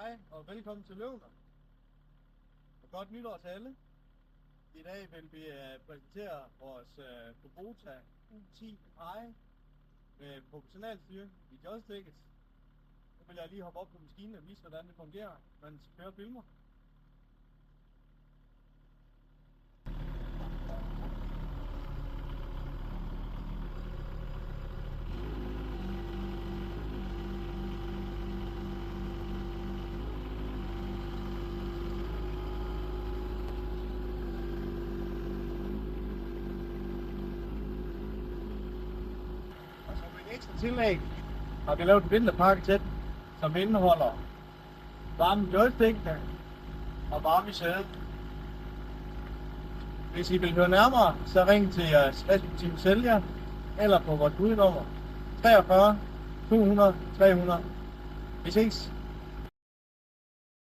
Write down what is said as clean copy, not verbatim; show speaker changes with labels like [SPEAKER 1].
[SPEAKER 1] Hej og velkommen til Løvner. Og godt nytår til alle. I dag vil vi præsentere vores Kubota U10 i med proportional styring i joysticket. Nu vil jeg lige hoppe op på maskinen og vise, hvordan det fungerer, mens vi kører filmer. Og som et ekstra tillæg har vi lavet en vinterpakke til den, som indeholder varme joystickene og varme i sædet. Hvis I vil høre nærmere, så ring til jeres respektive sælger eller på vores budnummer 43 200 300. Vi ses!